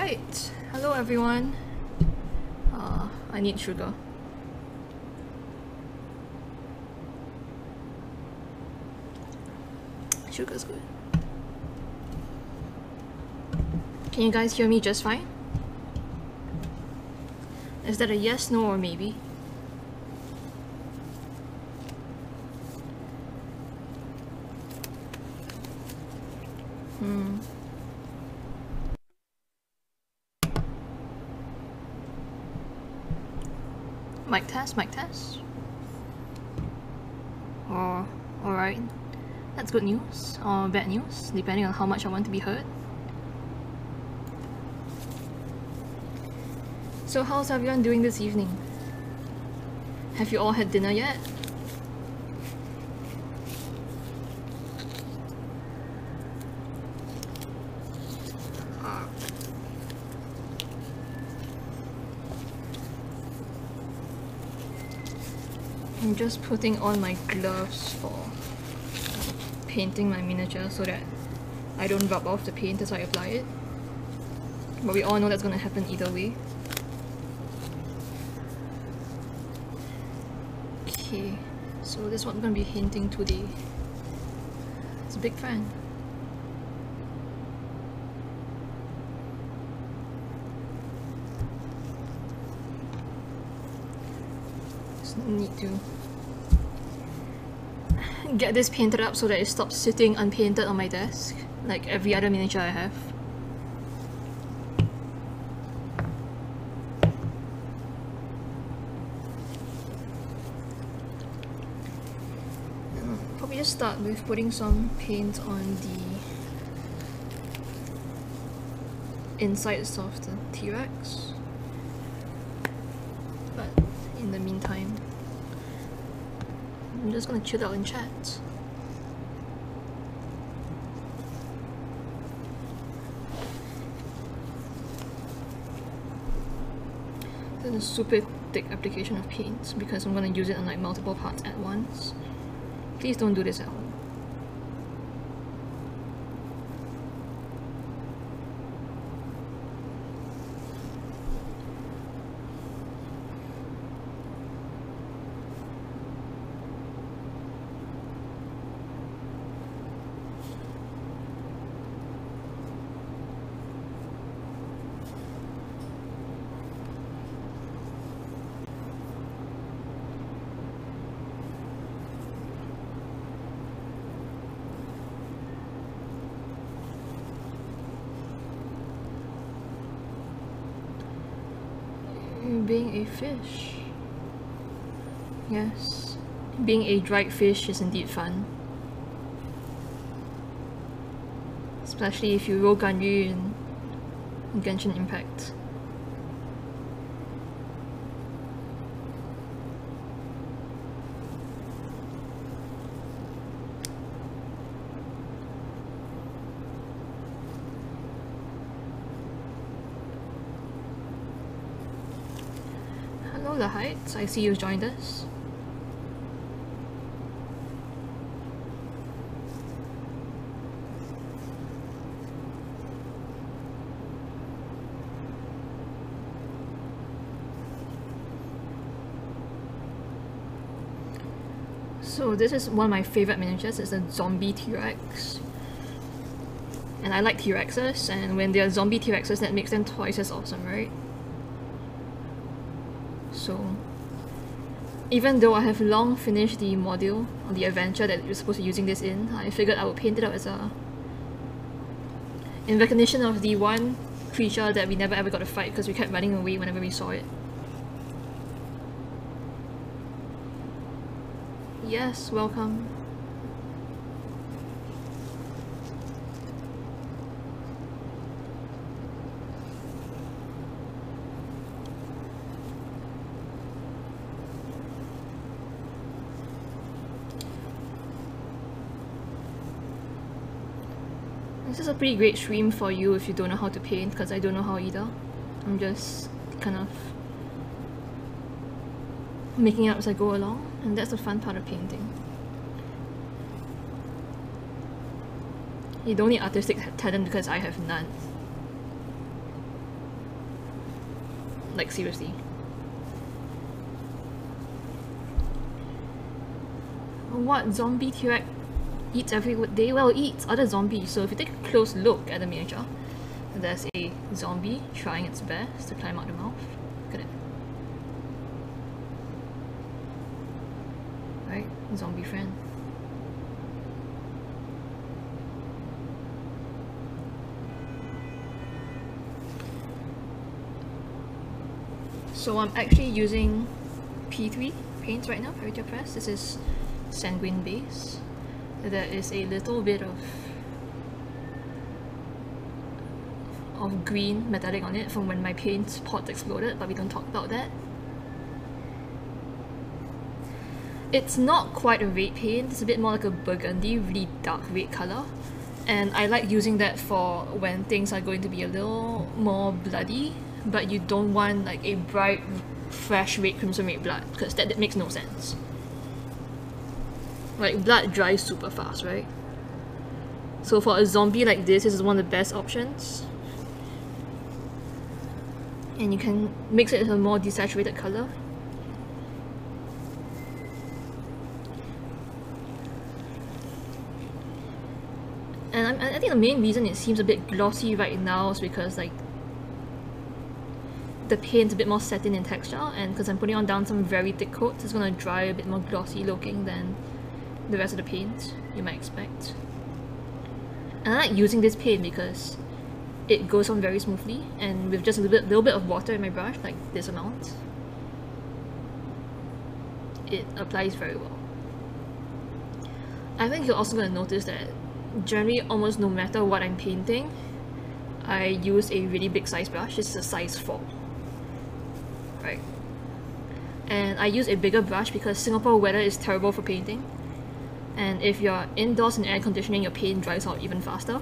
Alright, hello everyone. I need sugar. Sugar's good. Can you guys hear me just fine? Is that a yes, no, or maybe? Mic test, mic test. Or, alright. That's good news, or bad news, depending on how much I want to be heard. So how's everyone doing this evening? Have you all had dinner yet? I'm just putting on my gloves for painting my miniature so that I don't rub off the paint as I apply it. But we all know that's gonna happen either way. Okay, so this is what I'm gonna be hinting today. It's a big fan. Just need to get this painted up so that it stops sitting unpainted on my desk, like every other miniature I have. Probably just start with putting some paint on the insides of the T-Rex. But in the meantime, I'm just gonna chill out and chat. This is a super thick application of paint because I'm gonna use it on like multiple parts at once. Please don't do this at home. Being a fish. Yes, being a dried fish is indeed fun. Especially if you roll Ganyu in Genshin Impact. The Heights, I see you've joined us. So this is one of my favorite miniatures. It's a zombie T-Rex. And I like T-Rexes, and when they're zombie T-Rexes, that makes them twice as awesome, right? So, even though I have long finished the module, or the adventure that you're supposed to be using this in, I figured I would paint it up as a... in recognition of the one creature that we never ever got to fight because we kept running away whenever we saw it. Yes, welcome. This is a pretty great stream for you if you don't know how to paint, because I don't know how either. I'm just kind of making it up as I go along, and that's the fun part of painting. You don't need artistic talent because I have none. Like, seriously. What zombie T-Rex eats every day? Well, it eats other zombies. So if you take a close look at the miniature, there's a zombie trying its best to climb out the mouth. Look at it. Right? Zombie friend. So I'm actually using P3 paints right now, Paratia Press. This is sanguine base. There is a little bit of green metallic on it from when my paint pot exploded, but we don't talk about that. It's not quite a red paint, it's a bit more like a burgundy, really dark red color. And I like using that for when things are going to be a little more bloody, but you don't want like a bright, fresh red, crimson red blood, because that makes no sense. Like, blood dries super fast, right? So for a zombie like this is one of the best options. And you can mix it with a more desaturated color. And I think the main reason it seems a bit glossy right now is because like the paint's a bit more satin in texture, and because I'm putting on down some very thick coats, it's gonna dry a bit more glossy looking than the rest of the paint you might expect. And I like using this paint because it goes on very smoothly, and with just a little bit of water in my brush, like this amount, it applies very well. I think you're also going to notice that generally almost no matter what I'm painting, I use a really big size brush. This is a size 4. Right? And I use a bigger brush because Singapore weather is terrible for painting. And if you're indoors in air conditioning, your paint dries out even faster.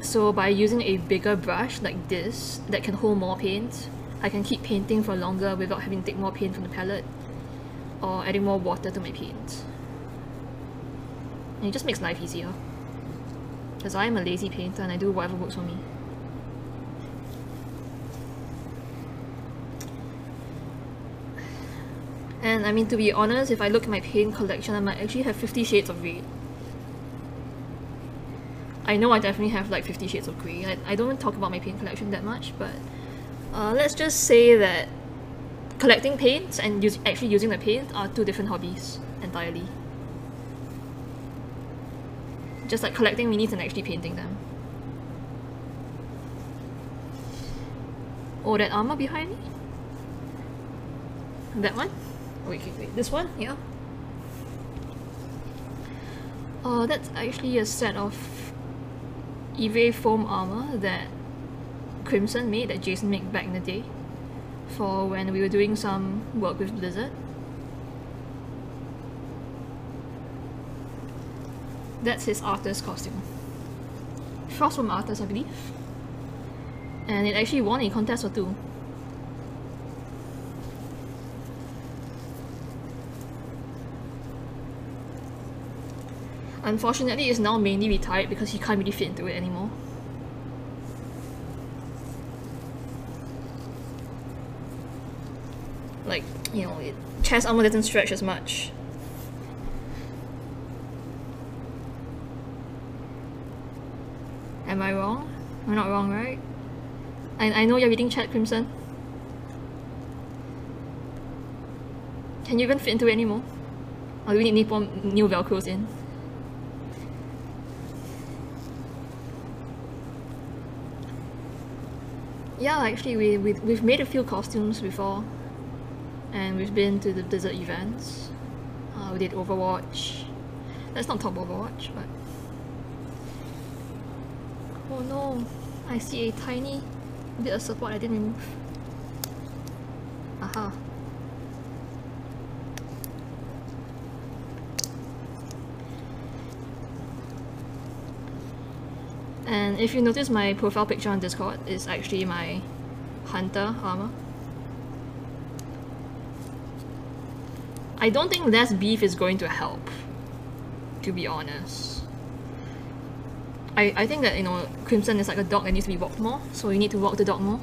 So by using a bigger brush like this that can hold more paint, I can keep painting for longer without having to take more paint from the palette or adding more water to my paint. And it just makes life easier. Because I am a lazy painter and I do whatever works for me. And I mean, to be honest, if I look at my paint collection, I might actually have 50 shades of red. I know I definitely have like 50 shades of grey. I don't talk about my paint collection that much, but let's just say that collecting paints and actually using the paint are two different hobbies entirely. Just like collecting minis and actually painting them. Oh, that armor behind me? That one? Wait, this one? Yeah. That's actually a set of Eve foam armor that Crimson made, that Jason made back in the day, for when we were doing some work with Blizzard. That's his artist costume. Frostworm artist, I believe. And it actually won a contest or two. Unfortunately, it's now mainly retired because he can't really fit into it anymore. Like, you know, chest armor doesn't stretch as much. Am I wrong? I'm not wrong, right? I know you're reading chat, Crimson. Can you even fit into it anymore? Or do we need new velcros in? Yeah, actually we've made a few costumes before. And we've been to the Blizzard events. We did Overwatch. Let's not talk Overwatch, but... Oh no, I see a tiny bit of support I didn't remove. Aha. And if you notice, my profile picture on Discord is actually my Hunter armor. I don't think less beef is going to help, to be honest. I think that, you know, Crimson is like a dog that needs to be walked more, so you need to walk the dog more.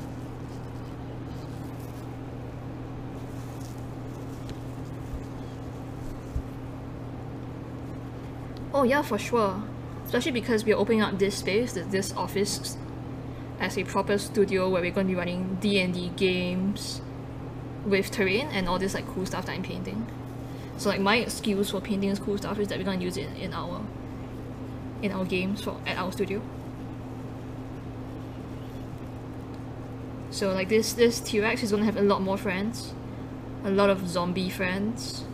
Oh yeah, for sure. Especially because we're opening up this space, this office, as a proper studio where we're going to be running D&D games with terrain and all this like cool stuff that I'm painting. So like my excuse for painting this cool stuff is that we're going to use it in our games at our studio. So like this T-Rex is going to have a lot more friends, a lot of zombie friends.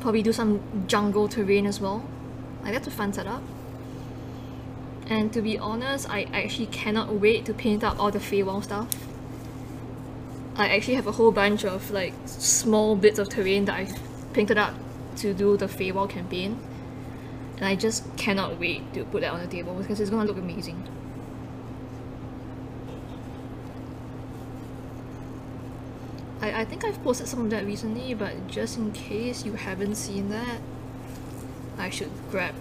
Probably do some jungle terrain as well. Like that's a fun setup. And to be honest, I actually cannot wait to paint up all the Feywild stuff. I actually have a whole bunch of like small bits of terrain that I've painted up to do the Feywild campaign. And I just cannot wait to put that on the table because it's gonna look amazing. I think I've posted some of that recently, but just in case you haven't seen that, I should grab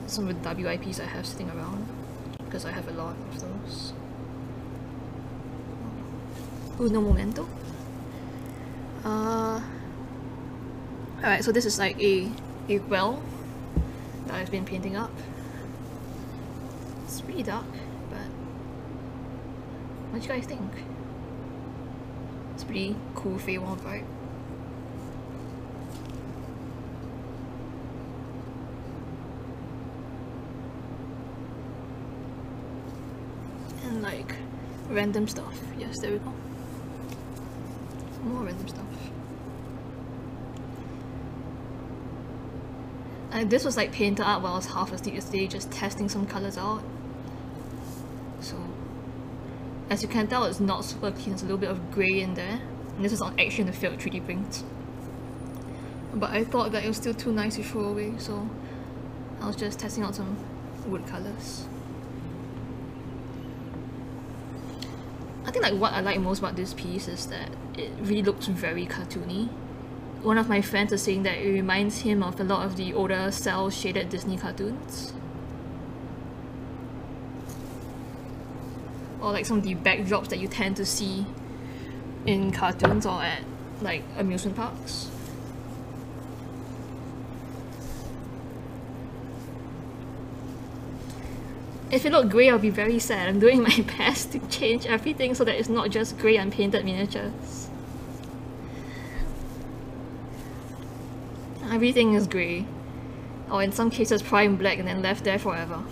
some of the WIPs I have sitting around, because I have a lot of those. Uno momento. Alright, so this is like a well that I've been painting up. It's pretty dark, but what do you guys think? It's pretty cool Feywild vibe. And like random stuff. Yes, there we go. More random stuff. And this was like painted up while I was half asleep yesterday, just testing some colours out. So as you can tell, it's not super clean, there's a little bit of grey in there. And this is on actually in the failed 3D print. But I thought that it was still too nice to throw away, so I was just testing out some wood colours. I think like what I like most about this piece is that it really looks very cartoony. One of my friends is saying that it reminds him of a lot of the older cel shaded Disney cartoons. Or like some of the backdrops that you tend to see in cartoons or at like amusement parks. If it looked grey, I'll be very sad. I'm doing my best to change everything so that it's not just grey unpainted miniatures. Everything is grey. Or in some cases prime black and then left there forever.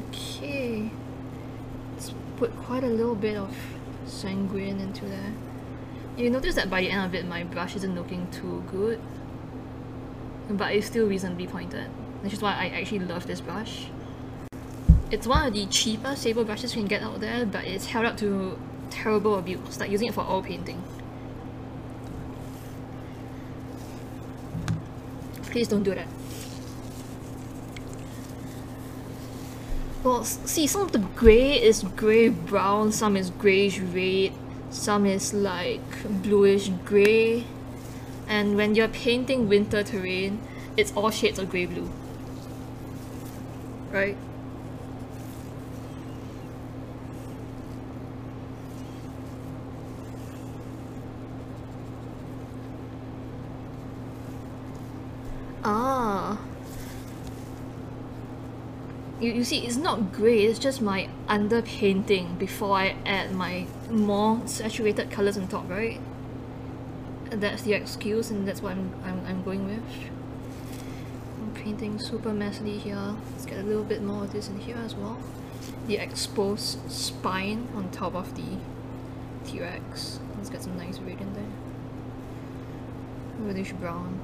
Okay. Let's put quite a little bit of sanguine into there. You notice that by the end of it my brush isn't looking too good. But it's still reasonably pointed, which is why I actually love this brush. It's one of the cheaper sable brushes you can get out there, but it's held up to terrible abuse, like using it for oil painting. Please don't do that. Well, see, some of the grey is grey brown, some is greyish red, some is like bluish grey. And when you're painting winter terrain, it's all shades of grey-blue. Right? Ah. You see, it's not grey, it's just my underpainting before I add my more saturated colours on top, right? That's the excuse, and that's what I'm going with. I'm painting super messily here. Let's get a little bit more of this in here as well. The exposed spine on top of the T-Rex. Let's get some nice red in there. Reddish brown.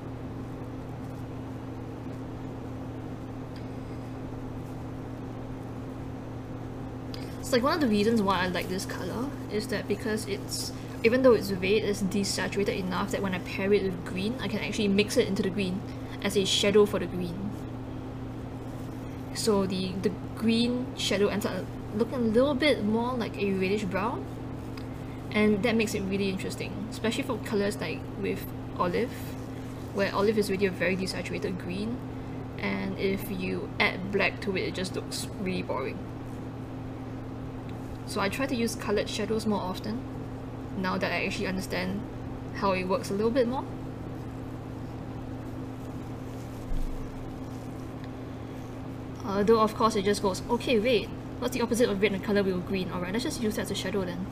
It's like one of the reasons why I like this colour is that because it's, even though it's red, it's desaturated enough that when I pair it with green, I can actually mix it into the green as a shadow for the green. So the green shadow ends up looking a little bit more like a reddish brown, and that makes it really interesting, especially for colors like with olive, where olive is really a very desaturated green, and if you add black to it, it just looks really boring. So I try to use colored shadows more often, now that I actually understand how it works a little bit more. Though of course it just goes, okay wait, what's the opposite of red in color with green? Alright, let's just use that as a shadow then.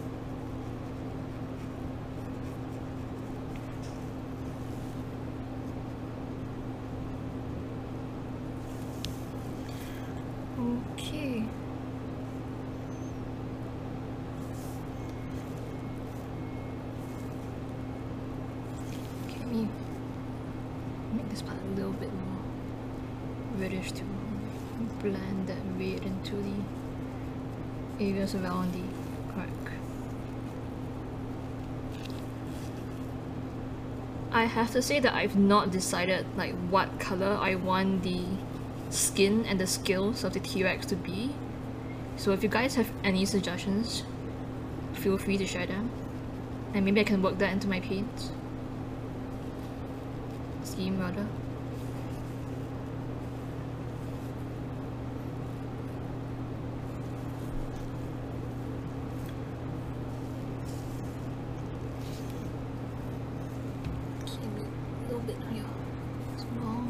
Okay. Let me make this part a little bit more reddish to blend that red into the areas around the crack. I have to say that I've not decided like what color I want the skin and the scales of the T-Rex to be. So if you guys have any suggestions, feel free to share them, and maybe I can work that into my paint scheme rather. A little bit here, small.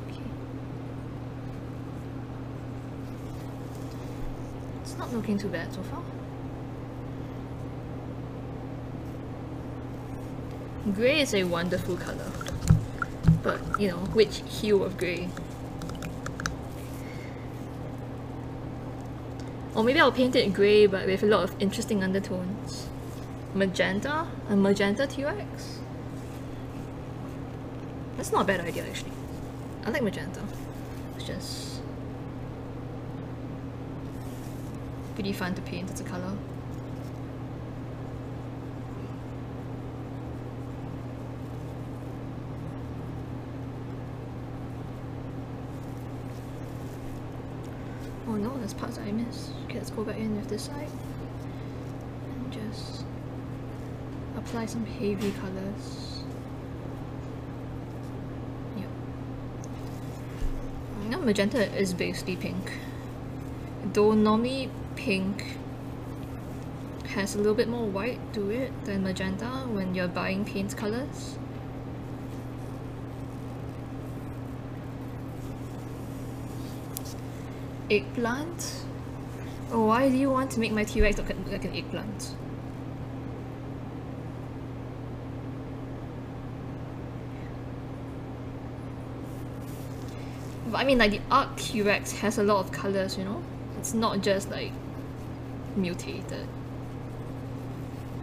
Okay. It's not looking too bad so far. Grey is a wonderful color, but you know, which hue of grey? Or maybe I'll paint it grey but with a lot of interesting undertones. Magenta? A magenta T-Rex? That's not a bad idea actually. I like magenta. It's just pretty fun to paint as a color. Oh no, there's parts I missed. Okay, let's go back in with this side and just apply some heavy colors. Yep. Now magenta is basically pink. Though normally pink has a little bit more white to it than magenta when you're buying paint colors. Eggplant? Oh, why do you want to make my T-Rex look like an eggplant? But I mean, like the Arc T-Rex has a lot of colors, you know? It's not just like mutated.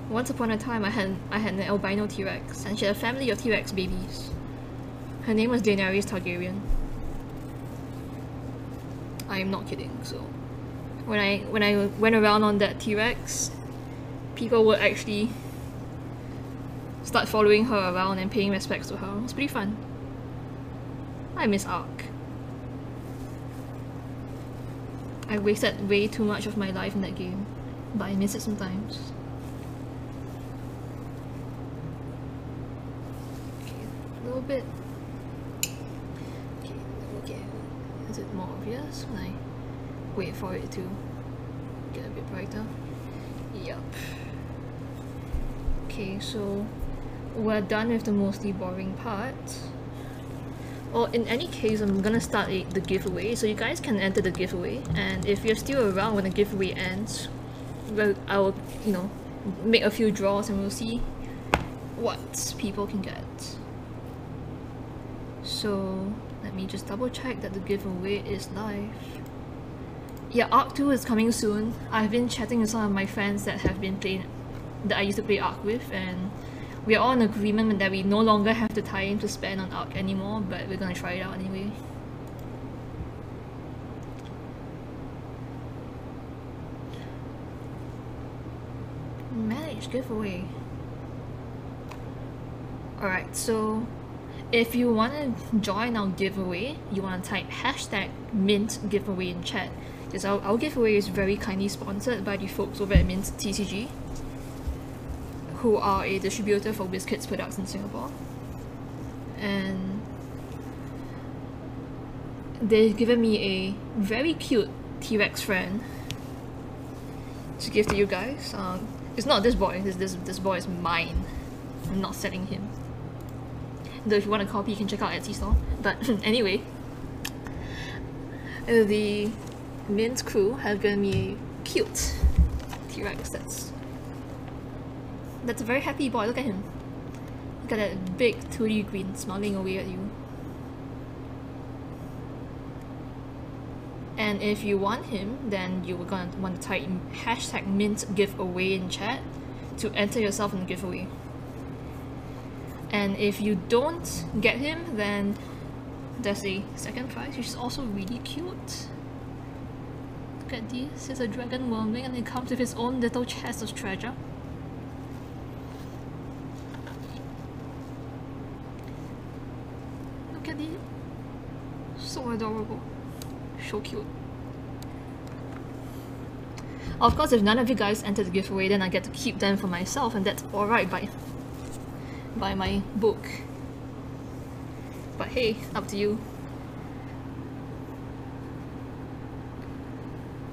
Once upon a time I had an albino T-Rex and she had a family of T-Rex babies. Her name was Daenerys Targaryen. I am not kidding. So when I went around on that T-Rex, people would actually start following her around and paying respects to her. It was pretty fun. I miss Arc. I wasted way too much of my life in that game, but I miss it sometimes. Okay, a little bit. Okay, is it more obvious when I wait for it to get a bit brighter? Yup. Okay, so we're done with the mostly boring part. Well, in any case, I'm gonna start the giveaway, so you guys can enter the giveaway, and if you're still around when the giveaway ends, well, I will, you know, make a few draws and we'll see what people can get. So let me just double check that the giveaway is live. Yeah, Arc 2 is coming soon. I've been chatting with some of my friends that have been playing, that I used to play Arc with, and we are all in agreement that we no longer have the time to spend on Arc anymore, but we're gonna try it out anyway. Manage giveaway. Alright, so If you want to join our giveaway, you want to type hashtag Mint Giveaway in chat. Because our giveaway is very kindly sponsored by the folks over at Mint TCG, who are a distributor for WizKids products in Singapore. And they've given me a very cute T-Rex friend to give to you guys. It's not this boy, this boy is mine. I'm not selling him. Though if you want a copy, you can check out Etsy store. But anyway, the Mint crew have given me a cute T-Rex that's a very happy boy. Look at him. Look at that big 2D green smiling away at you. And if you want him, then you're gonna want to type hashtag Mint Giveaway in chat to enter yourself in the giveaway. And if you don't get him, then there's a second prize, which is also really cute. Look at this, it's a dragon Wyrmling and it comes with his own little chest of treasure. Look at it, so adorable, so cute. Of course, if none of you guys enter the giveaway, then I get to keep them for myself, and that's alright by my book. But hey, up to you.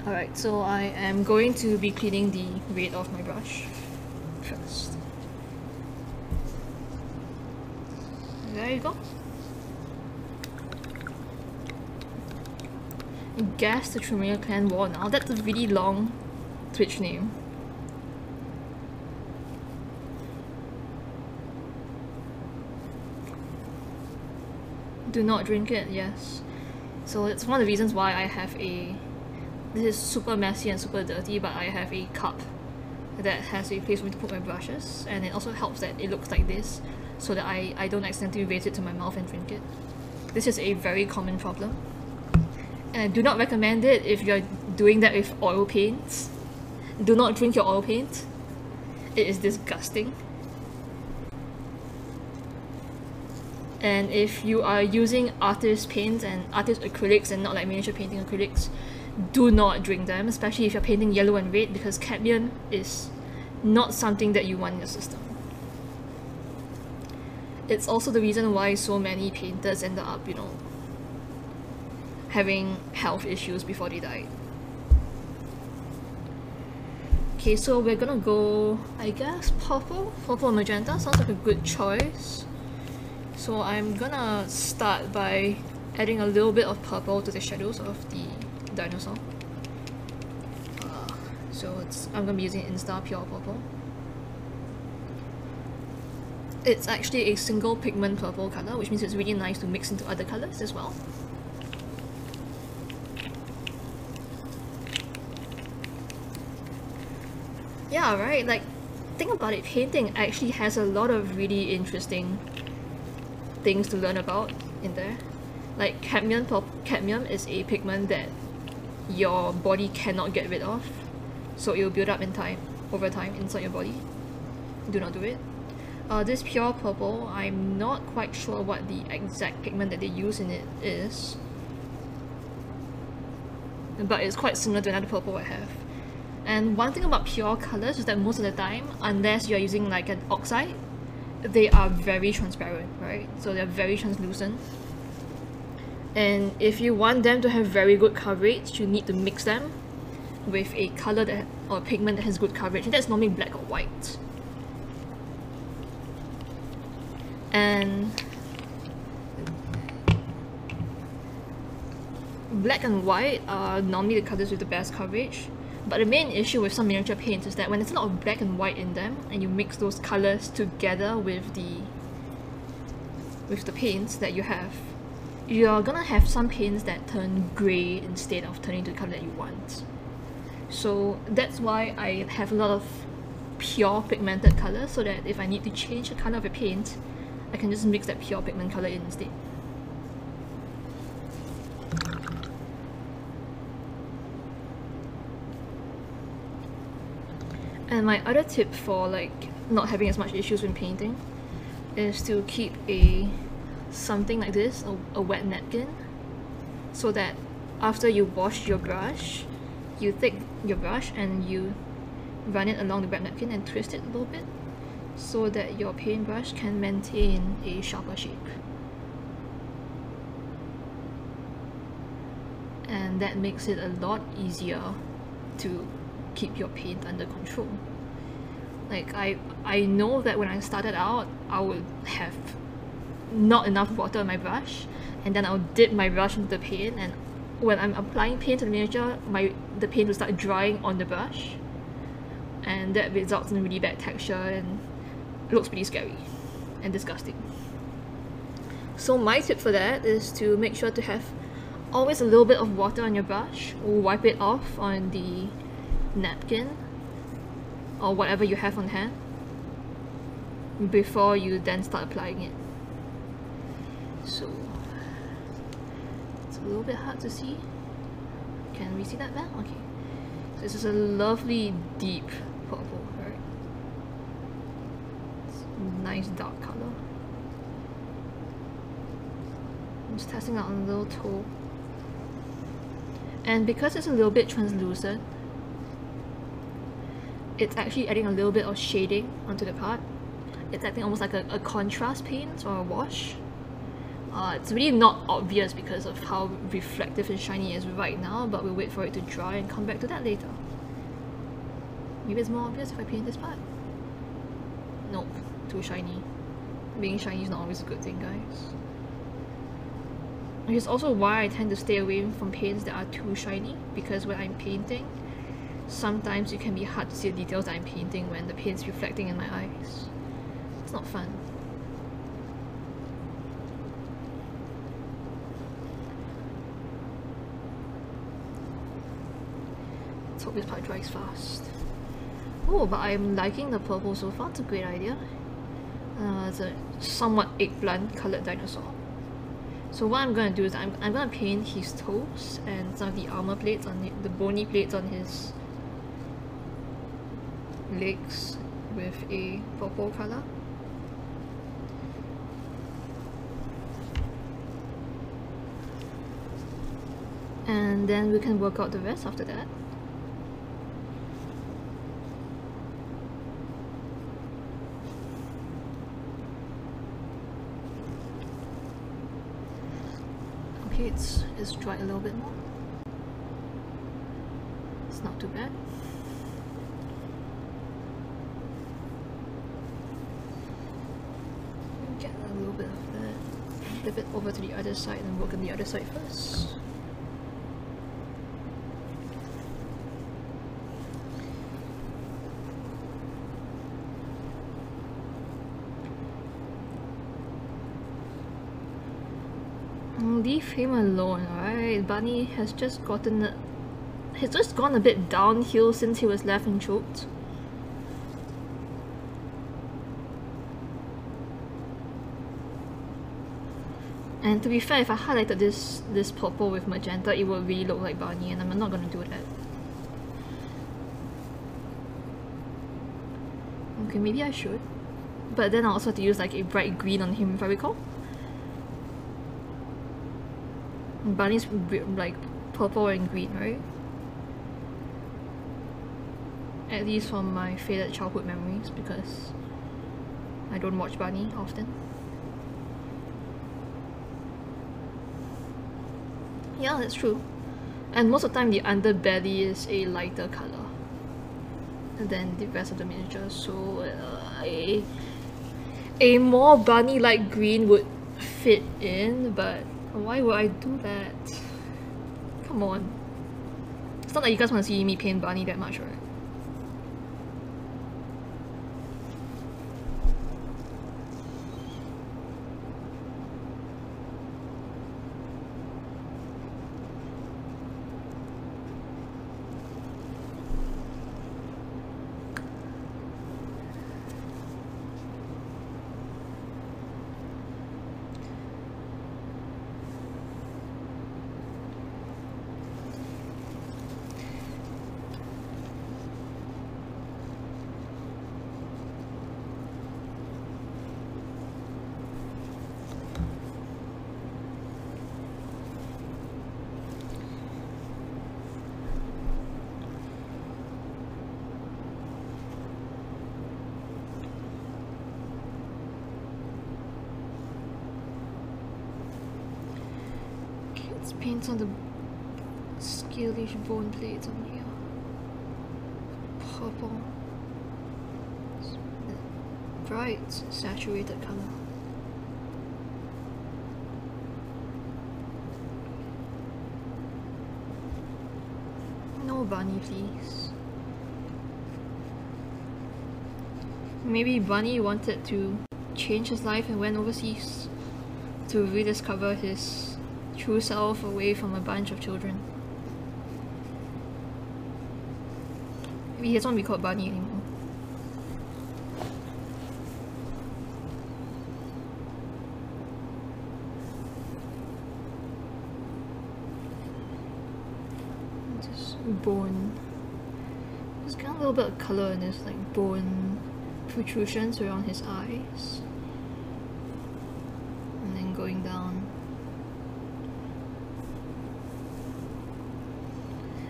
Alright, so I am going to be cleaning the red off my brush first. There you go. Gas the Tremere Clan War now. That's a really long Twitch name. Do not drink it, yes. So it's one of the reasons why I have a... This is super messy and super dirty, but I have a cup that has a place for me to put my brushes, and it also helps that it looks like this, so that I don't accidentally raise it to my mouth and drink it. This is a very common problem. And I do not recommend it if you're doing that with oil paints. Do not drink your oil paint. It is disgusting. And if you are using artist paints and artist acrylics and not like miniature painting acrylics, do not drink them, especially if you're painting yellow and red, because cadmium is not something that you want in your system. It's also the reason why so many painters end up, you know, having health issues before they died. Okay, so we're gonna go, I guess, purple? Purple and magenta sounds like a good choice. So I'm gonna start by adding a little bit of purple to the shadows of the dinosaur. I'm gonna be using Insta Pure Purple. It's actually a single pigment purple color, which means it's really nice to mix into other colors as well. Yeah, right, like, think about it, painting actually has a lot of really interesting things to learn about in there. Like cadmium is a pigment that your body cannot get rid of, so it will build up over time inside your body. Do not do it. This pure purple, I'm not quite sure what the exact pigment that they use in it is, but it's quite similar to another purple I have. And one thing about pure colors is that most of the time, unless you're using like an oxide, they are very transparent, right? So they're very translucent. And if you want them to have very good coverage, you need to mix them with a color that, or a pigment that has good coverage, and that's normally black or white. And black and white are normally the colors with the best coverage. But the main issue with some miniature paints is that when there's a lot of black and white in them, and you mix those colors together with the paints that you have, you're gonna have some paints that turn grey instead of turning to the color that you want. So that's why I have a lot of pure pigmented colors, so that if I need to change the color of a paint, I can just mix that pure pigment color in instead. And my other tip for like not having as much issues when painting is to keep a something like this, a wet napkin, so that after you wash your brush, you take your brush and you run it along the wet napkin and twist it a little bit so that your paintbrush can maintain a sharper shape. And that makes it a lot easier to keep your paint under control. Like I know that when I started out, I would have not enough water on my brush, and then I'll dip my brush into the paint, and when I'm applying paint to the miniature, the paint will start drying on the brush, and that results in really bad texture and it looks pretty scary and disgusting. So my tip for that is to make sure to have always a little bit of water on your brush, or wipe it off on the napkin or whatever you have on hand before you then start applying it. So it's a little bit hard to see. Can we see that now? Okay. So this is a lovely deep purple, right? It's a nice dark color. I'm just testing out on a little toe. And because it's a little bit translucent, it's actually adding a little bit of shading onto the part. It's acting almost like a contrast paint or a wash. It's really not obvious because of how reflective and shiny it is right now, but we'll wait for it to dry and come back to that later. Maybe it's more obvious if I paint this part. Nope, too shiny. Being shiny is not always a good thing, guys. Which is also why I tend to stay away from paints that are too shiny, because when I'm painting, sometimes it can be hard to see the details that I'm painting when the paint's reflecting in my eyes. It's not fun. Let's hope this part dries fast. Oh, but I'm liking the purple so far. It's a great idea. It's a somewhat eggplant coloured dinosaur. So what I'm going to do is I'm going to paint his toes and some of the armor plates on the bony plates on his legs with a purple colour. And then we can work out the rest after that. Okay, it's dried a little bit more. It's not too bad. Get a little bit of that. Flip it over to the other side and work on the other side first. Leave him alone, alright? Bunny has just gone a bit downhill since he was left and choked. And to be fair, if I highlighted this purple with magenta, it would really look like Bunny, and I'm not gonna do that. Okay, maybe I should. But then I also have to use like a bright green on him if I recall. Bunny's like purple and green, right? At least from my faded childhood memories, because I don't watch Bunny often. Yeah, that's true. And most of the time the underbelly is a lighter colour than the rest of the miniature, so a more Bunny-like green would fit in, but why would I do that? Come on. It's not like you guys want to see me paint Bunny that much, right? Let's paint on the scalish bone plates on here. Purple. Bright, saturated color. No bunny, please. Maybe Bunny wanted to change his life and went overseas to rediscover his true self away from a bunch of children. Maybe he doesn't want to be called Bunny anymore. Bone. There's kind of a little bit of colour in this, like bone protrusions around his eyes, and then going down.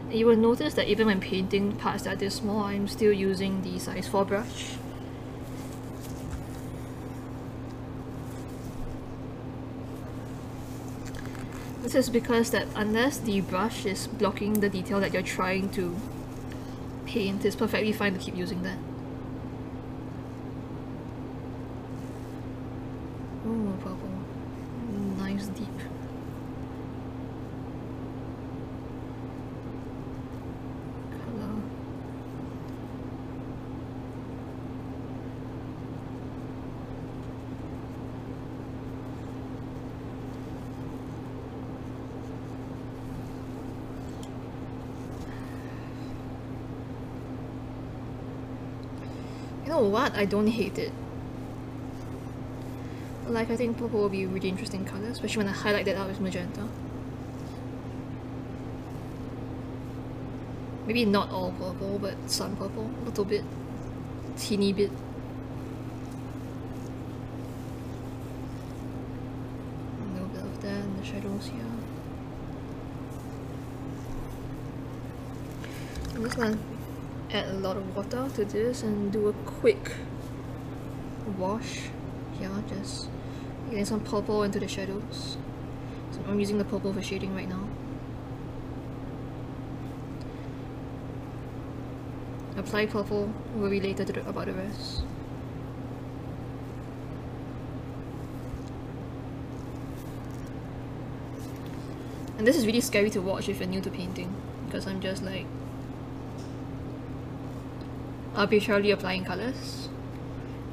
And you will notice that even when painting parts that are this small, I'm still using the size 4 brush. This is because that unless the brush is blocking the detail that you're trying to paint, it's perfectly fine to keep using that. Oh, purple. Nice deep. Color. You know what? I don't hate it. Like, I think purple will be a really interesting color, especially when I highlight that out with magenta. Maybe not all purple, but some purple, a little bit, teeny bit. A little bit of that in the shadows here. I'm just gonna add a lot of water to this and do a quick wash here, just getting some purple into the shadows. So I'm using the purple for shading right now. Apply purple, worry later about the rest. And this is really scary to watch if you're new to painting, because I'm just like arbitrarily applying colors.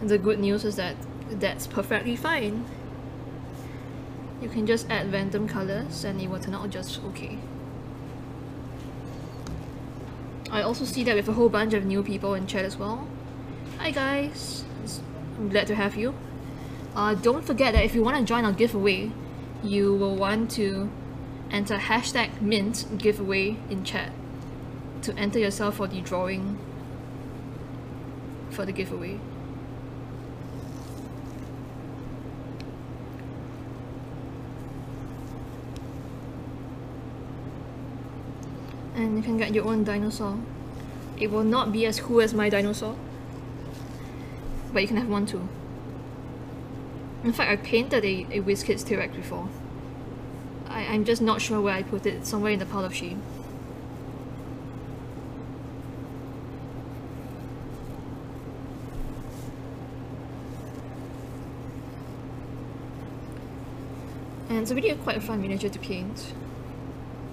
And the good news is that that's perfectly fine. You can just add random colors and it will turn out just okay. I also see that with a whole bunch of new people in chat as well. Hi guys, I'm glad to have you. Don't forget that if you want to join our giveaway, you will want to enter hashtag Mint giveaway in chat to enter yourself for the drawing for the giveaway. And you can get your own dinosaur. It will not be as cool as my dinosaur, but you can have one too. In fact, I painted a WizKids T-Rex before. I'm just not sure where I put it, somewhere in the pile of shame. And it's really quite a fun miniature to paint.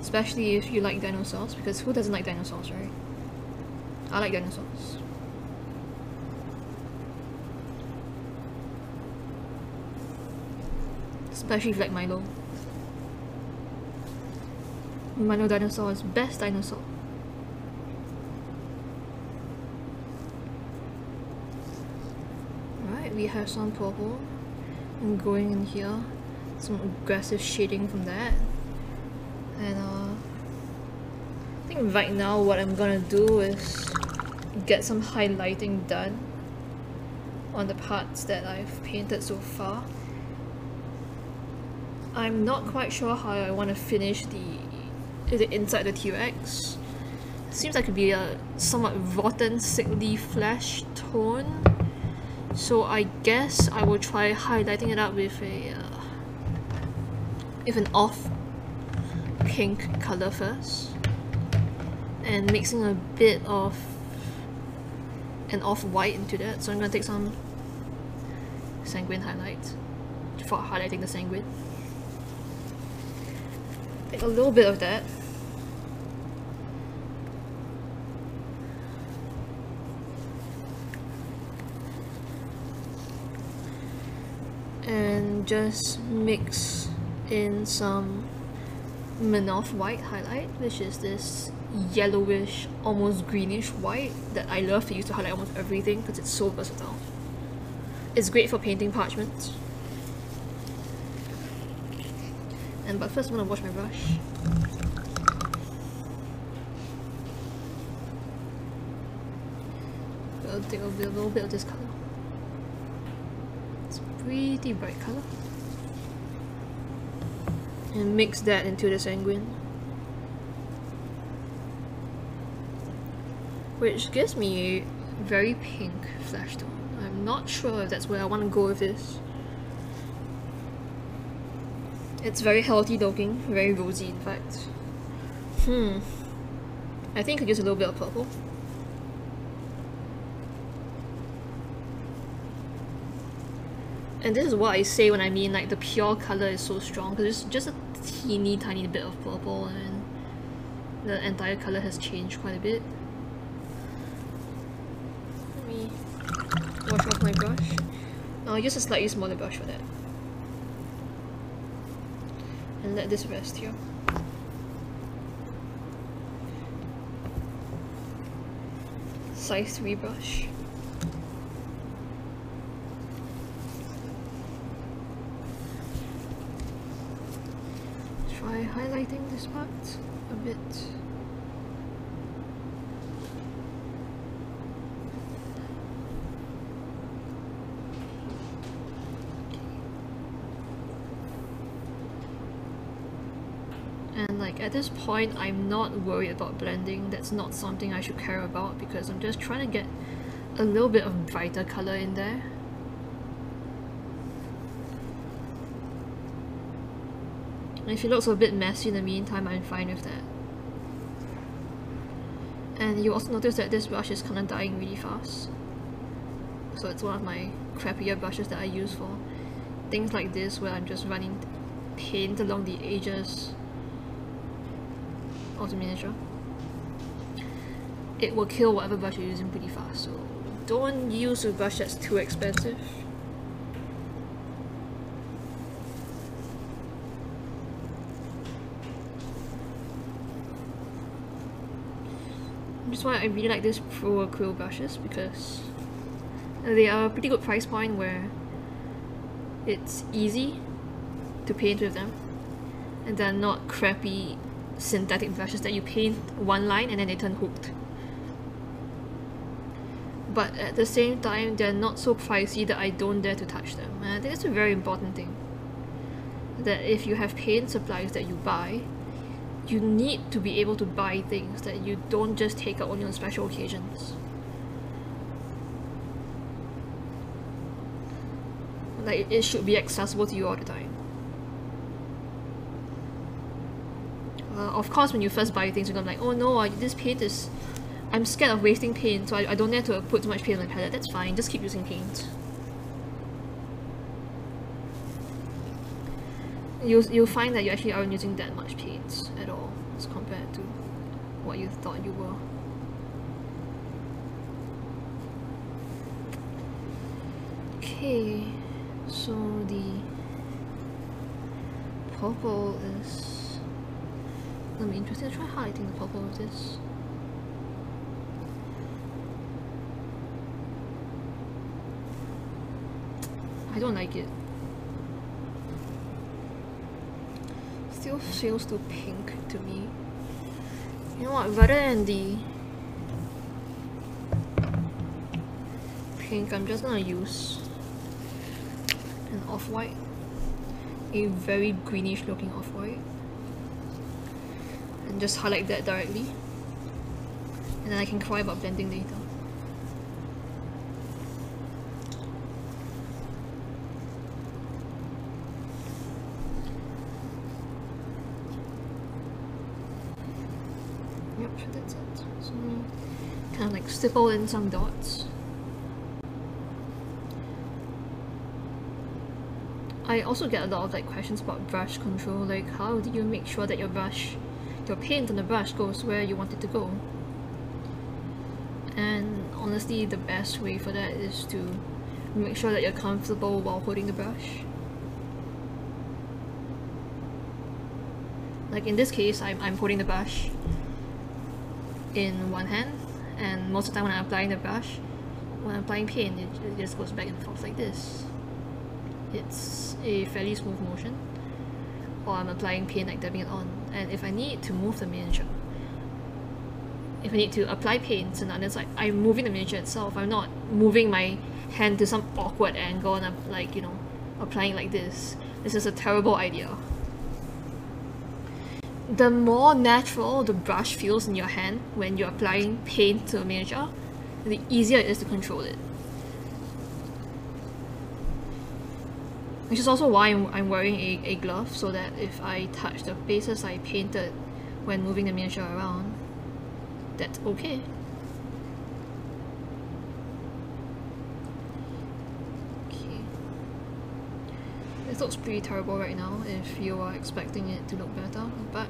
Especially if you like dinosaurs, because who doesn't like dinosaurs, right? I like dinosaurs. Especially if you like Milo. Milo dinosaur is best dinosaur. Alright, we have some purple. And going in here, some aggressive shading from that. And I think right now what I'm gonna do is get some highlighting done on the parts that I've painted so far. I'm not quite sure how I want to finish the inside the T-Rex. Seems like it could be a somewhat rotten, sickly flesh tone. So I guess I will try highlighting it up with a with an off pink color first and mixing a bit of an off-white into that. So I'm going to take some sanguine highlight for highlighting the sanguine. Take a little bit of that. And just mix in some Mint White highlight, which is this yellowish, almost greenish white that I love to use to highlight almost everything because it's so versatile. It's great for painting parchments. But first I'm gonna wash my brush. I'll take a little bit of this color. It's a pretty bright color. And mix that into the sanguine, which gives me a very pink flash tone. I'm not sure if that's where I want to go with this. It's very healthy looking, very rosy in fact. I think I could use a little bit of purple. And this is what I say when I mean like the pure color is so strong, because it's just a teeny tiny bit of purple and the entire color has changed quite a bit. Let me wash off my brush. I'll use a slightly smaller brush for that. And let this rest here. Size 3 brush. Try highlighting this part a bit. And like at this point, I'm not worried about blending. That's not something I should care about because I'm just trying to get a little bit of brighter color in there. And if it looks a bit messy in the meantime, I'm fine with that. And you also notice that this brush is kind of dying really fast. So it's one of my crappier brushes that I use for things like this, where I'm just running paint along the edges of the miniature. It will kill whatever brush you're using pretty fast, so don't use a brush that's too expensive. That's why I really like these Pro Acryl brushes, because they are a pretty good price point where it's easy to paint with them, and they're not crappy synthetic brushes that you paint one line and then they turn hooked. But at the same time, they're not so pricey that I don't dare to touch them. And I think that's a very important thing, that if you have paint supplies that you buy, you need to be able to buy things that you don't just take out only on special occasions. Like, it should be accessible to you all the time. Of course, when you first buy things, you're gonna be like, oh no, this paint is... I'm scared of wasting paint, so I don't dare to put too much paint on my palette. That's fine, just keep using paint. You'll find that you actually aren't using that much paint at all as compared to what you thought you were. Okay, so the purple is gonna be interesting. Try highlighting the purple with this. I don't like it. Still feels too pink to me. You know what, rather than the pink, I'm just gonna use an off-white, a very greenish looking off-white, and just highlight that directly, and then I can cry about blending later. sure that's it. So kind of like stipple in some dots. I also get a lot of like questions about brush control, like how do you make sure that your paint on the brush goes where you want it to go? And honestly, the best way for that is to make sure that you're comfortable while holding the brush. Like in this case, I'm holding the brush in one hand, and most of the time when I'm applying the brush, when I'm applying paint, it just goes back and forth like this. It's a fairly smooth motion, or I'm applying paint like dabbing it on. And if I need to move the miniature, if I need to apply paint, and then it's like I'm moving the miniature itself. I'm not moving my hand to some awkward angle and I'm like, you know, applying like this. This is a terrible idea. The more natural the brush feels in your hand when you're applying paint to a miniature, the easier it is to control it. Which is also why I'm wearing a glove, so that if I touch the bases I painted when moving the miniature around, that's okay. Okay. This looks pretty terrible right now if you are expecting it to look better, but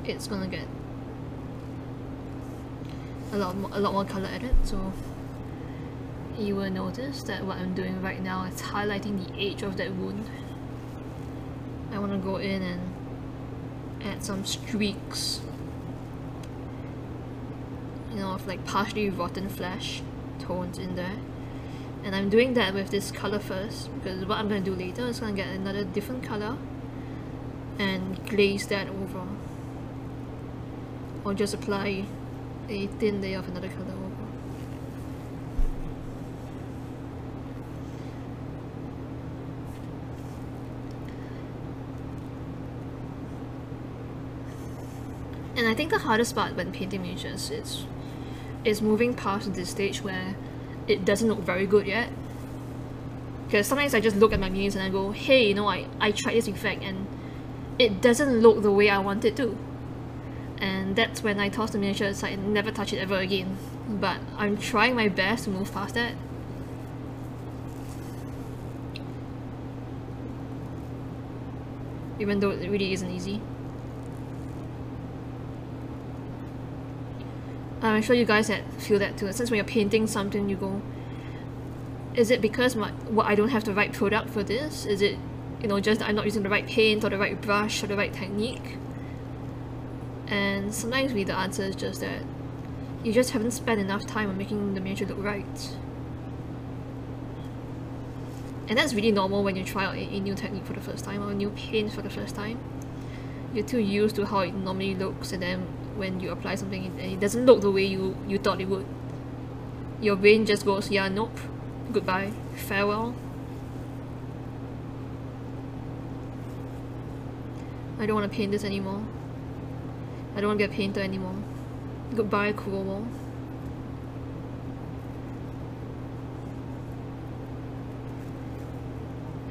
it's gonna get a lot more color added, so you will notice that what I'm doing right now is highlighting the edge of that wound. I want to go in and add some streaks, you know, of like partially rotten flesh tones in there. And I'm doing that with this color first, because what I'm going to do later is going to get another different color and glaze that over, or just apply a thin layer of another color over. And I think the hardest part when painting miniatures is moving past this stage where it doesn't look very good yet. Because sometimes I just look at my minis and I go, hey, you know, I tried this effect and it doesn't look the way I want it to. And that's when I toss the miniature aside and never touch it ever again. But I'm trying my best to move past that. Even though it really isn't easy. I'm sure you guys feel that too. Since when you're painting something, you go, is it because I don't have the right product for this? Is it, you know, just that I'm not using the right paint or the right brush or the right technique? And sometimes the answer is just that you just haven't spent enough time on making the miniature look right. And that's really normal when you try out a new technique for the first time or a new paint for the first time. You're too used to how it normally looks, and then when you apply something and it doesn't look the way you thought it would, your brain just goes, yeah, nope, goodbye, farewell. I don't want to paint this anymore. I don't want to be a painter anymore. Goodbye, cool wall.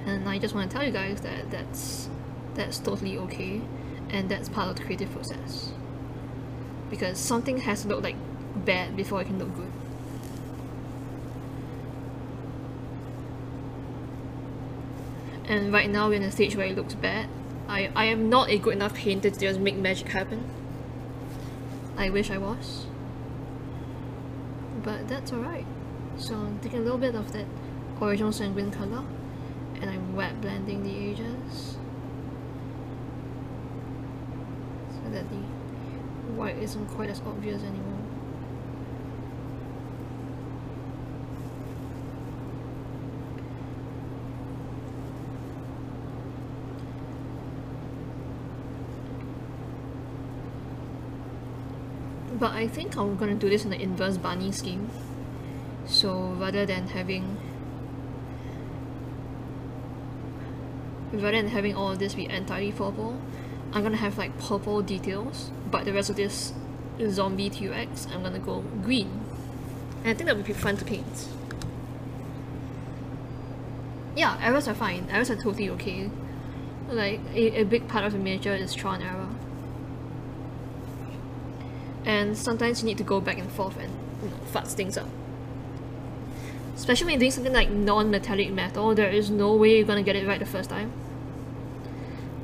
And I just want to tell you guys that that's totally okay, and that's part of the creative process. Because something has to look like bad before it can look good. And right now we're in a stage where it looks bad. I am not a good enough painter to just make magic happen. I wish I was. But that's alright. So I'm taking a little bit of that original sanguine color and I'm wet blending the edges so that the white isn't quite as obvious anymore. But I think I'm gonna do this in the inverse bunny scheme. So rather than having all of this be entirely purple, I'm gonna have like purple details, but the rest of this zombie T-Rex, I'm gonna go green. And I think that would be fun to paint. Yeah, errors are fine. Errors are totally okay. Like, a big part of the miniature is trial and error. and sometimes you need to go back and forth and, you know, fudge things up. Especially when you're doing something like non-metallic metal, there is no way you're gonna get it right the first time.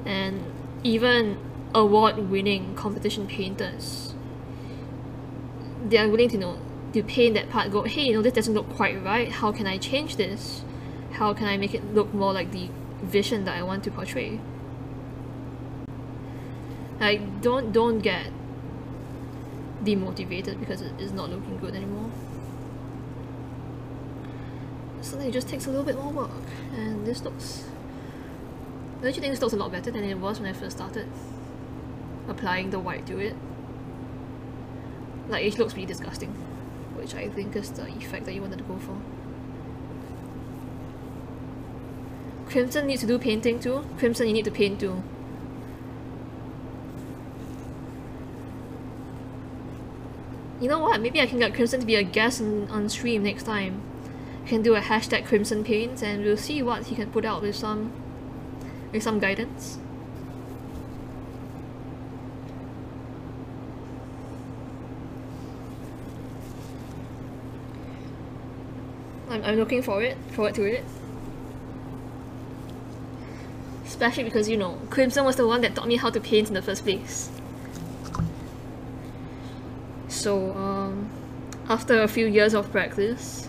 And even award-winning competition painters, they are willing to, you know, to paint that part, go, hey, you know, this doesn't look quite right, how can I change this? How can I make it look more like the vision that I want to portray? Like, don't get demotivated because it is not looking good anymore. Something just takes a little bit more work, and this looks... Don't you think this looks a lot better than it was when I first started applying the white to it? Like, it looks pretty disgusting, which I think is the effect that you wanted to go for. Crimson needs to do painting too. Crimson, you need to paint too. You know what? Maybe I can get Crimson to be a guest on stream next time. I can do a hashtag Crimson Paints and we'll see what he can put out with some guidance. I'm looking forward to it. Especially because, you know, Crimson was the one that taught me how to paint in the first place. So, after a few years of practice,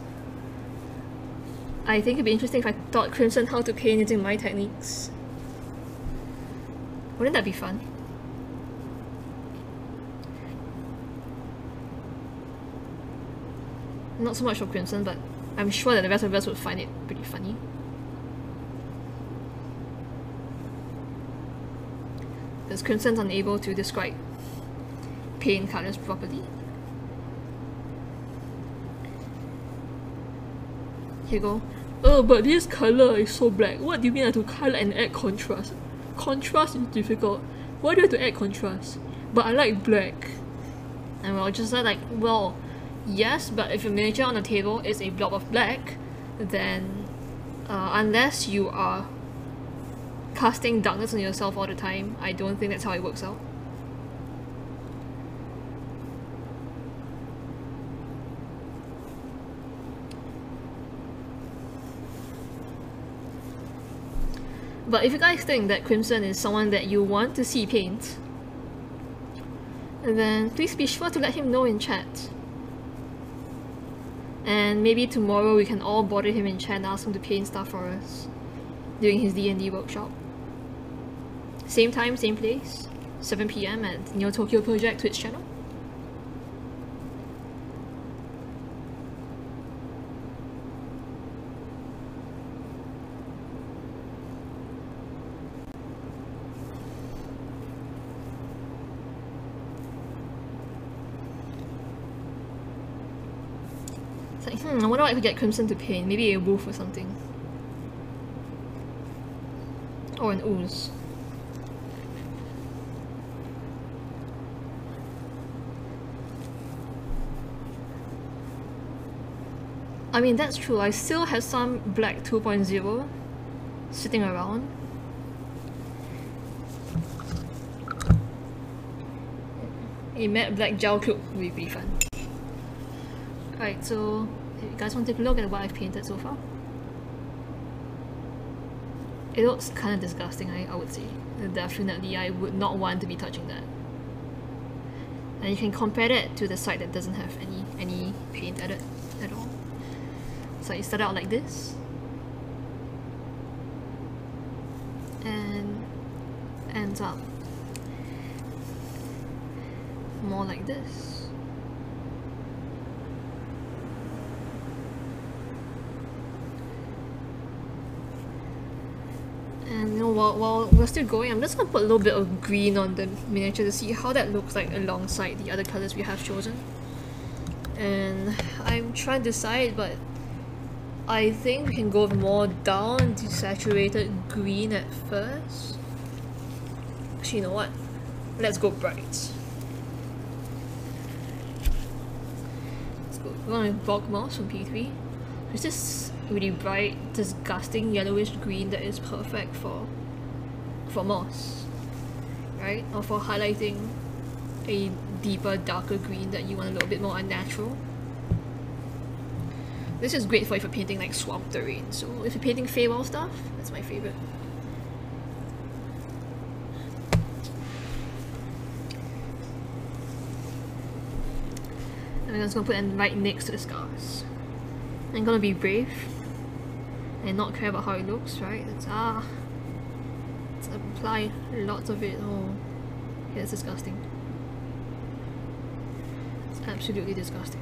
I think it'd be interesting if I taught Crimson how to paint using my techniques. Wouldn't that be fun? Not so much for Crimson, but I'm sure that the rest of us would find it pretty funny. Because Crimson's unable to describe paint colors properly. Here you go. Oh, but this color is so black. What do you mean I have to color and add contrast? Contrast is difficult. Why do I have to add contrast? But I like black. And we're just like, well, yes, but if your miniature on the table is a blob of black, then unless you are casting darkness on yourself all the time, I don't think that's how it works out. But if you guys think that Crimson is someone that you want to see paint, then please be sure to let him know in chat. And maybe tomorrow we can all bother him in chat and ask him to paint stuff for us during his D&D workshop. Same time, same place, 7 PM at Neo Tokyo Project Twitch channel. It's like, I wonder what I could get Crimson to paint. Maybe a wolf or something. Or an ooze. I mean, that's true. I still have some black 2.0 sitting around. A matte black gel coat would be pretty fun. Alright, so if you guys want to take a look at what I've painted so far. It looks kind of disgusting, I would say. Definitely, I would not want to be touching that. And you can compare that to the side that doesn't have any paint added at all. So you start out like this, and ends up more like this. And you know, while we're still going, I'm just gonna put a little bit of green on the miniature to see how that looks like alongside the other colors we have chosen. And I'm trying to decide, but I think we can go more down to saturated green at first. Actually, you know what? Let's go bright. Let's go. We're going with Bog Moss from P3. It's this really bright, disgusting yellowish green that is perfect for moss, right? Or for highlighting a deeper, darker green that you want a little bit more unnatural. This is great for if you're painting like swamp terrain, so if you're painting Feywild stuff, that's my favorite. And I'm just gonna put them right next to the scars. I'm gonna be brave and not care about how it looks, right? Let's apply lots of it. Oh, yeah, it's disgusting. It's absolutely disgusting.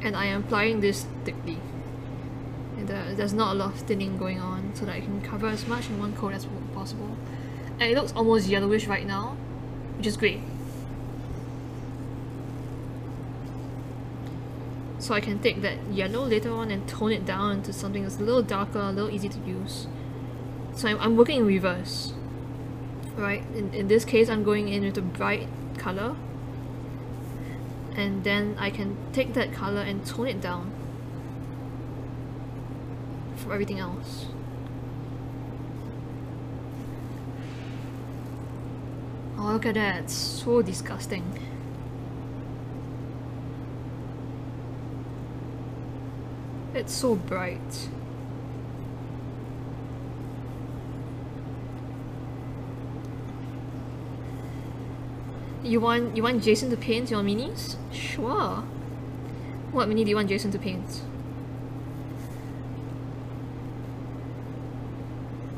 And I am applying this thickly. There's not a lot of thinning going on so that I can cover as much in one coat as possible. And it looks almost yellowish right now, which is great. So I can take that yellow later on and tone it down into something that's a little darker, a little easy to use. So I'm working in reverse. Right? In this case, I'm going in with a bright color. And then I can take that color and tone it down for everything else. Oh, look at that, it's so disgusting. It's so bright. You want Jazion to paint your minis? Sure. What mini do you want Jazion to paint?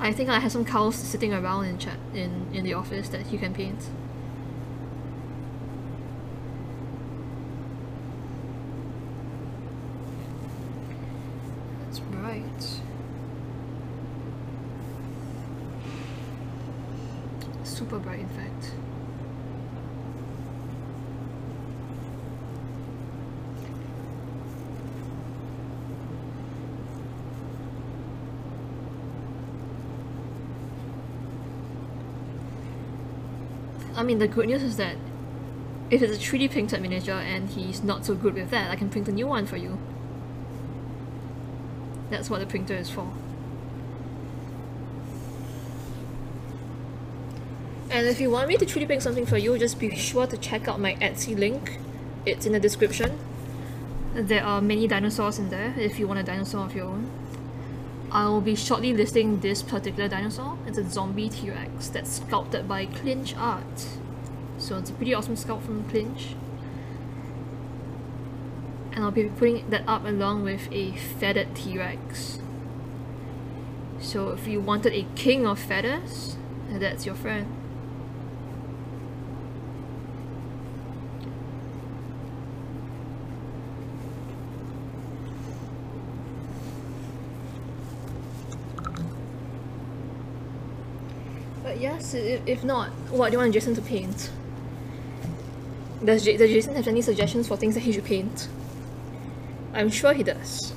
I think I have some cows sitting around in the office that he can paint. That's bright. Super bright, in fact. I mean, the good news is that if it's a 3D printed miniature and he's not so good with that, I can print a new one for you. That's what the printer is for. And if you want me to 3D print something for you, just be sure to check out my Etsy link. It's in the description. There are many dinosaurs in there if you want a dinosaur of your own. I'll be shortly listing this particular dinosaur. It's a zombie T-Rex that's sculpted by Clinch Art. So it's a pretty awesome sculpt from Clinch. And I'll be putting that up along with a feathered T-Rex. So if you wanted a king of feathers, that's your friend. But yes, if not, what do you want Jazion to paint? Does Jazion have any suggestions for things that he should paint? I'm sure he does.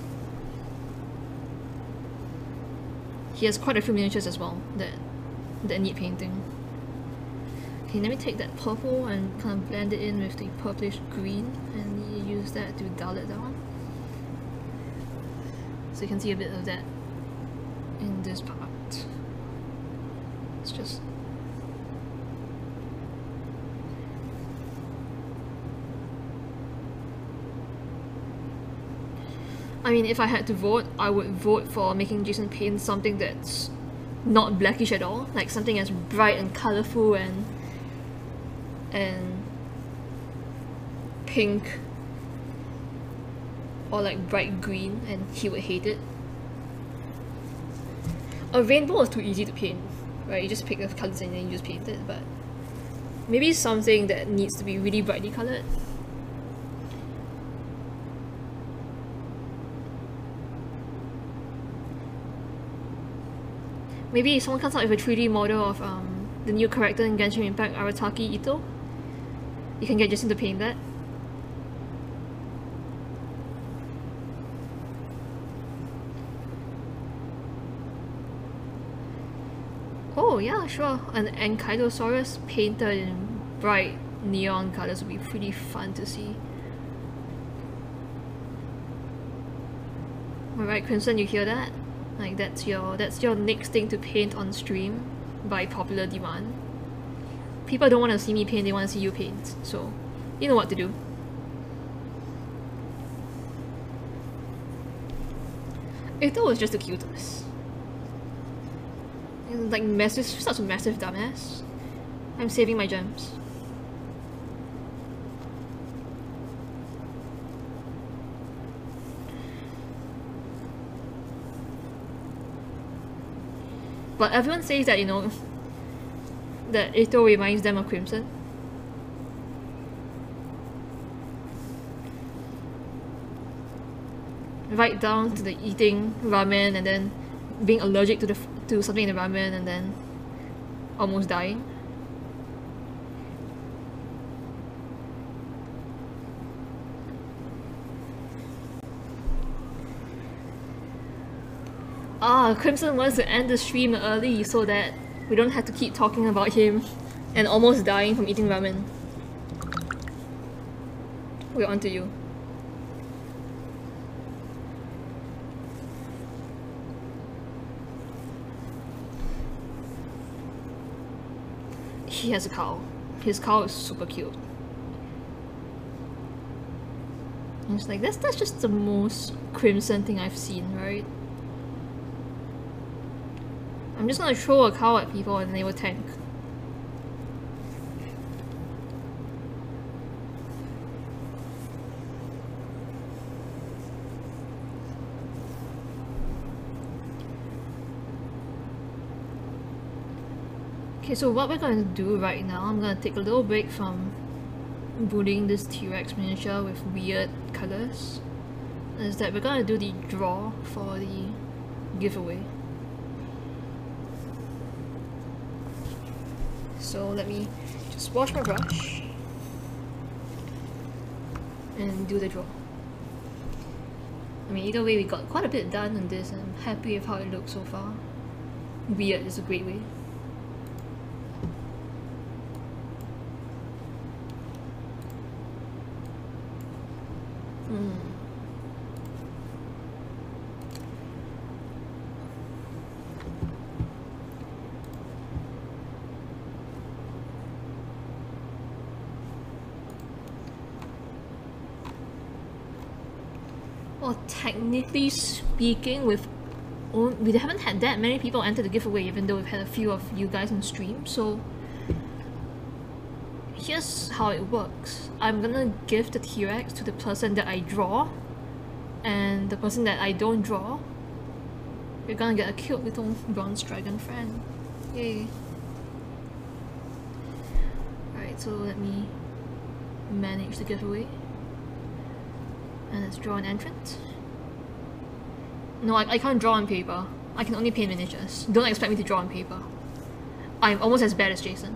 He has quite a few miniatures as well that need painting. Okay, let me take that purple and kind of blend it in with the purplish green and use that to dull it down. So you can see a bit of that in this part. It's just I mean, if I had to vote, I would vote for making Jazion paint something that's not blackish at all, like something as bright and colourful and pink or like bright green, and he would hate it. A rainbow is too easy to paint, right? You just pick the colours and then you just paint it, but maybe something that needs to be really brightly coloured. Maybe if someone comes out with a 3D model of the new character in Genshin Impact, Arataki Ito, you can get Jazion to paint that. Oh yeah, sure. An Ankylosaurus painted in bright neon colors would be pretty fun to see. Alright, Crimson, you hear that? Like that's your next thing to paint on stream by popular demand. People don't want to see me paint, they want to see you paint. So, you know what to do. Ito was just the cutest. Like massive, such a massive dumbass. I'm saving my gems. But everyone says that, you know, that Ito reminds them of Crimson. Right down to the eating ramen and then being allergic to something in the ramen and then almost dying. Crimson wants to end the stream early so that we don't have to keep talking about him and almost dying from eating ramen. We're on to you. He has a cow. His cow is super cute. And it's like, that's just the most Crimson thing I've seen, right? I'm just gonna throw a cow at people and they will tank. Okay, so what we're gonna do right now, I'm gonna take a little break from bullying this T-Rex miniature with weird colors, is that we're gonna do the draw for the giveaway. So let me just wash my brush and do the draw. I mean, either way we got quite a bit done on this and I'm happy with how it looks so far. Weird is a great way. Well, technically speaking, we haven't had that many people enter the giveaway, even though we've had a few of you guys on stream. So here's how it works. I'm gonna give the T-Rex to the person that I draw, and the person that I don't draw, you're gonna get a cute little bronze dragon friend. Yay. Alright, so let me manage the giveaway. And let's draw an entrant. No, I can't draw on paper. I can only paint miniatures. Don't expect me to draw on paper. I'm almost as bad as Jason.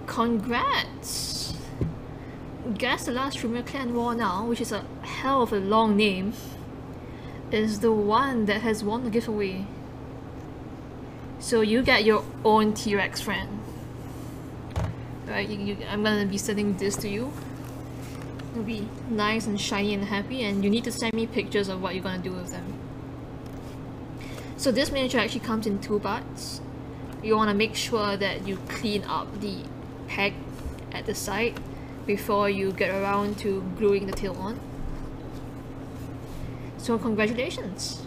Congrats! Guess the last streamer clan war now, which is a hell of a long name, is the one that has won the giveaway. So you get your own T-Rex friend. Right, I'm gonna be sending this to you. It'll be nice and shiny and happy, and you need to send me pictures of what you're gonna do with them. So this miniature actually comes in two parts. You wanna make sure that you clean up the peg at the side before you get around to gluing the tail on. So congratulations!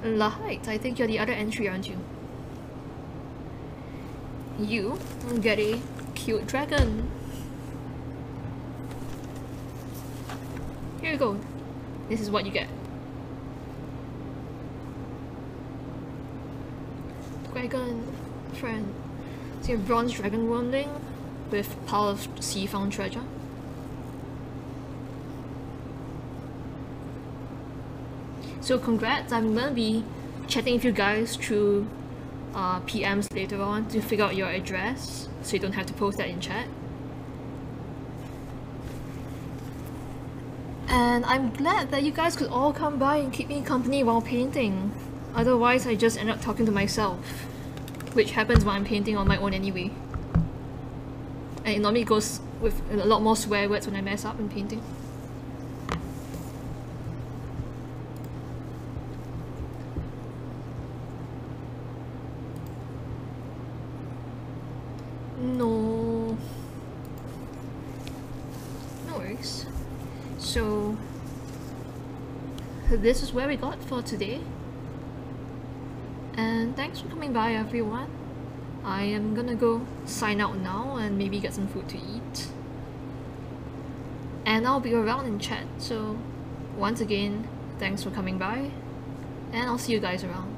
Lahite, I think you're the other entry, aren't you? You get a cute dragon. Here you go. This is what you get. Dragon friend. So your bronze dragon Wyrmling with pile of sea found treasure. So congrats, I'm gonna be chatting with you guys through PMs later on to figure out your address so you don't have to post that in chat. And I'm glad that you guys could all come by and keep me company while painting. Otherwise I just end up talking to myself, which happens when I'm painting on my own anyway. And it normally goes with a lot more swear words when I mess up in painting. No worries. So this is where we got for today. And thanks for coming by, everyone. I am gonna go sign out now and maybe get some food to eat. And I'll be around in chat, so once again, thanks for coming by, and I'll see you guys around.